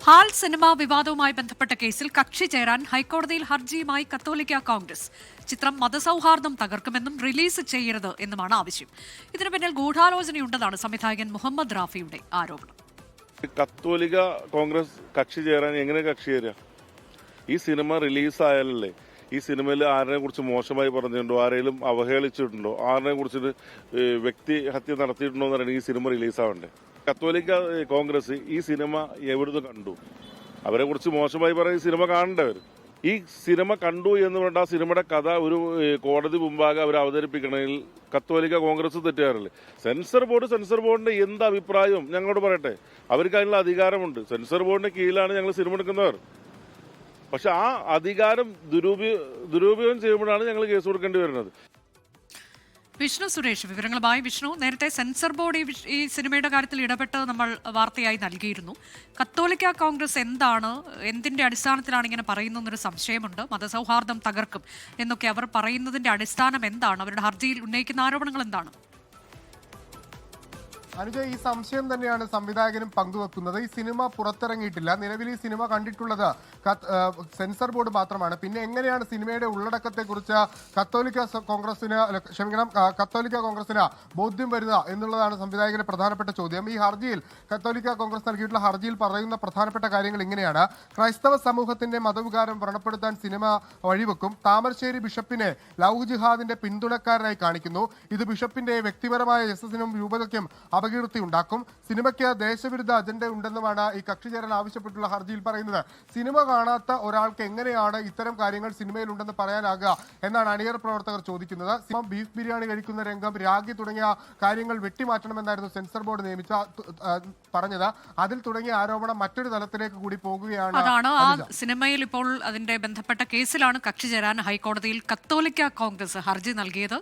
ഹാൽ cinema വിവാദവുമായി ബന്ധപ്പെട്ട കേസിൽ കക്ഷി ചേരാൻ ഹൈക്കോടതിയിൽ ഹർജിയുമായി കത്തോലിക്ക കോൺഗ്രസ്. ചിത്രം മതസൗഹാർദ്ദം തകർക്കുമെന്നും റിലീസ് ചെയ്യരുത് എന്നുമാണ് ആവശ്യം. ഇതിനു പിന്നിൽ ഗൂഢാലോചനയുണ്ടെന്നാണ് സംവിധായകൻ മുഹമ്മദ് റാഫിയുടെ ആരോപണം. കത്തോലിക്ക കോൺഗ്രസ് കക്ഷി ചേരാൻ എങ്ങനെ കക്ഷി ചേരുക? ഈ സിനിമ റിലീസായാലല്ലേ ഈ സിനിമയിൽ ആരെ കുറിച്ച് മോശമായി പറഞ്ഞിട്ടുണ്ടോ, ആരെങ്കിലും അവഹേളിച്ചിട്ടുണ്ടോ, ആരെ കുറിച്ചിട്ട് വ്യക്തി ഹത്യ നടത്തിയിട്ടുണ്ടോ എന്നാണ് ഈ സിനിമ റിലീസാവണ്ടേ. കത്തോലിക്ക കോൺഗ്രസ് ഈ സിനിമ എവിടുന്ന് കണ്ടു? അവരെ കുറിച്ച് മോശമായി പറഞ്ഞ ഈ സിനിമ കാണേണ്ടവർ ഈ സിനിമ കണ്ടു എന്ന് പറഞ്ഞ ആ സിനിമയുടെ കഥ ഒരു കോടതി മുമ്പാകെ അവർ അവതരിപ്പിക്കണമെങ്കിൽ കത്തോലിക്ക കോൺഗ്രസ് തെറ്റുകാരല്ലേ. സെൻസർ ബോർഡിന്റെ എന്ത് അഭിപ്രായവും ഞങ്ങളോട് പറയട്ടെ. അവർക്ക് അതിനുള്ള അധികാരമുണ്ട്. സെൻസർ ബോർഡിന്റെ കീഴിലാണ് ഞങ്ങൾ സിനിമ എടുക്കുന്നവർ. പക്ഷെ ആ അധികാരം ദുരുപയോഗം ചെയ്യുമ്പോഴാണ് ഞങ്ങൾ കേസ് കൊടുക്കേണ്ടി വരുന്നത്. വിഷ്ണു സുരേഷ് വിവരങ്ങളുമായി. വിഷ്ണു, നേരത്തെ സെൻസർ ബോർഡ് ഈ സിനിമയുടെ കാര്യത്തിൽ ഇടപെട്ട് നമ്മൾ വാർത്തയായി നൽകിയിരുന്നു. കത്തോലിക്ക കോൺഗ്രസ് എന്തിന്റെ അടിസ്ഥാനത്തിലാണ് ഇങ്ങനെ പറയുന്നൊരു സംശയമുണ്ട്. മതസൗഹാർദ്ദം തകർക്കും എന്നൊക്കെ അവർ പറയുന്നതിന്റെ അടിസ്ഥാനം എന്താണ്? അവരുടെ ഹർജിയിൽ ഉന്നയിക്കുന്ന ആരോപണങ്ങൾ എന്താണ്? അനുജ, ഈ സംശയം തന്നെയാണ് സംവിധായകനും പങ്കുവെക്കുന്നത്. ഈ സിനിമ പുറത്തിറങ്ങിയിട്ടില്ല. നിലവിൽ ഈ സിനിമ കണ്ടിട്ടുള്ളത് സെൻസർ ബോർഡ് മാത്രമാണ്. പിന്നെ എങ്ങനെയാണ് സിനിമയുടെ ഉള്ളടക്കത്തെക്കുറിച്ച് കത്തോലിക്ക കോൺഗ്രസിന് ബോധ്യം വരുക എന്നുള്ളതാണ് സംവിധായകന്റെ പ്രധാനപ്പെട്ട ചോദ്യം. ഈ ഹർജിയിൽ കത്തോലിക്ക കോൺഗ്രസ് നൽകിയിട്ടുള്ള ഹർജിയിൽ പറയുന്ന പ്രധാനപ്പെട്ട കാര്യങ്ങൾ ഇങ്ങനെയാണ്. ക്രൈസ്തവ സമൂഹത്തിന്റെ മതവികാരം വ്രണപ്പെടുത്താൻ സിനിമ വഴിവെക്കും. താമരശ്ശേരി ബിഷപ്പിനെ ലവ് ജിഹാദിന്റെ പിന്തുണക്കാരനായി കാണിക്കുന്നു. ഇത് ബിഷപ്പിന്റെ വ്യക്തിപരമായ യശസ്സിനും രൂപതയ്ക്കും അപകീർത്തി ഉണ്ടാക്കും. സിനിമയ്ക്ക് ദേശവിരുദ്ധ അജണ്ട ഉണ്ടെന്നുമാണ് ഈ കക്ഷി ചേരാൻ ആവശ്യപ്പെട്ടുള്ള ഹർജിയിൽ പറയുന്നത്. സിനിമ കാണാത്ത ഒരാൾക്ക് എങ്ങനെയാണ് ഇത്തരം കാര്യങ്ങൾ സിനിമയിലുണ്ടെന്ന് പറയാനാകുക എന്നാണ് അണിയർ പ്രവർത്തകർ ചോദിക്കുന്നത്. ബീഫ് ബിരിയാണി കഴിക്കുന്ന രംഗം, രാഗി തുടങ്ങിയ കാര്യങ്ങൾ വെട്ടിമാറ്റണമെന്നായിരുന്നു സെൻസർ ബോർഡ് പറഞ്ഞത്. അതിൽ തുടങ്ങിയ ആരോപണം മറ്റൊരു തലത്തിലേക്ക് കൂടി പോകുകയാണ്. അതാണ് ആ സിനിമയിൽ ഇപ്പോൾ അതിന്റെ ബന്ധപ്പെട്ട കേസിലാണ് കക്ഷി ചേരാൻ ഹൈക്കോടതിയിൽ കത്തോലിക്ക കോൺഗ്രസ് ഹർജി നൽകിയത്.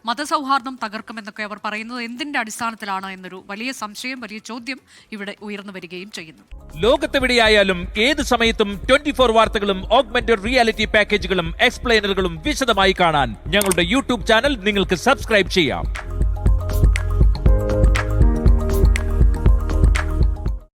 മതസൗഹാർദ്ദം തകർക്കുമെന്നൊക്കെ അവർ പറയുന്നത് എന്തിന്റെ അടിസ്ഥാനത്തിലാണ് എന്നൊരു വലിയ സംശയം, വലിയ ചോദ്യം ഇവിടെ ഉയർന്നു വരികയും ചെയ്യുന്നു. ലോകത്തെവിടെയായാലും ഏത് സമയത്തും 24 വാർത്തകളും ഓഗ്മെന്റഡ് റിയാലിറ്റി പാക്കേജുകളും എക്സ്പ്ലെയിനറുകളും വിശദമായി കാണാൻ ഞങ്ങളുടെ യൂട്യൂബ് ചാനൽ നിങ്ങൾക്ക് സബ്സ്ക്രൈബ് ചെയ്യാം.